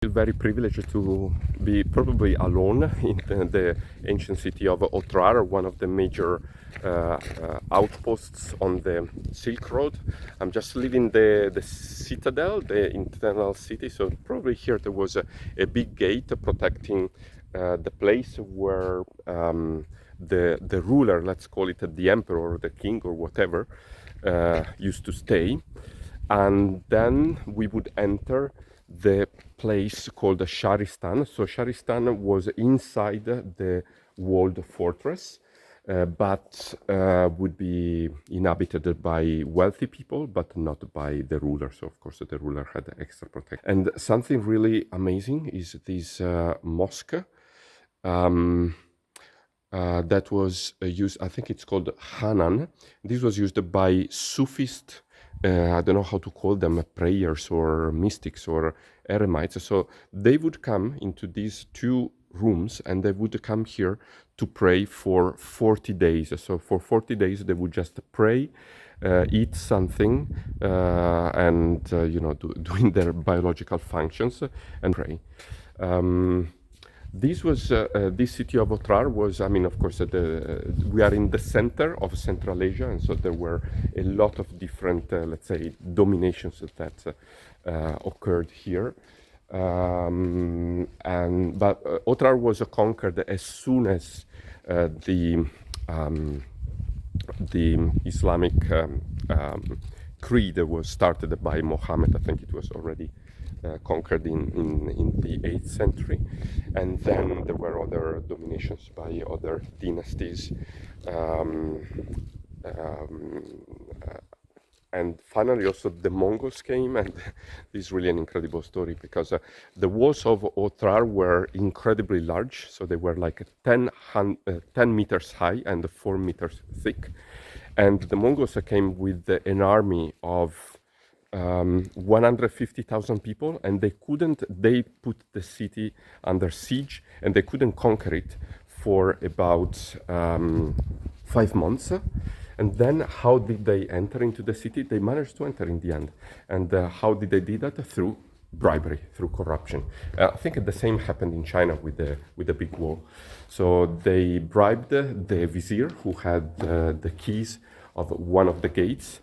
feel very privileged to be probably alone in the ancient city of Otrar, one of the major outposts on the Silk Road. I'm just leaving the citadel, the internal city, so probably here there was a big gate protecting the place where the ruler, let's call it the emperor or the king or whatever, used to stay. And then we would enter the place called Sharistan. So Sharistan was inside the walled fortress, but would be inhabited by wealthy people, but not by the ruler. So of course the ruler had extra protection. And something really amazing is this mosque that was used, I think it's called Hanan. This was used by Sufist, I don't know how to call them, prayers or mystics or eremites. So they would come into these two rooms and they would come here to pray for 40 days. So for 40 days they would just pray, eat something, and doing their biological functions and pray. This city of Otrar was, I mean, of course, we are in the center of Central Asia, and so there were a lot of different, let's say, dominations that occurred here. But Otrar was conquered as soon as the Islamic creed was started by Muhammad. I think it was already conquered in the 8th century, and then there were other dominations by other dynasties, and finally also the Mongols came, and this is really an incredible story because the walls of Otrar were incredibly large, so they were like 10 meters high and 4 meters thick, and the Mongols came with an army of 150,000 people, and they put the city under siege and they couldn't conquer it for about 5 months. And then how did they enter into the city? They managed to enter in the end. And how did they do that? Through bribery, through corruption. I think the same happened in China with the big wall. So they bribed the vizier who had the keys of one of the gates.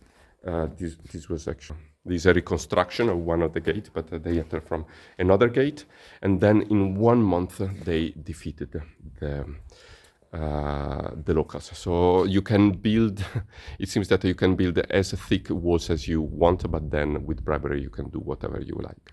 This was actually a reconstruction of one of the gates, but they entered from another gate, and then in 1 month they defeated the locals. So you can build, it seems that you can build as thick walls as you want, but then with bribery you can do whatever you like.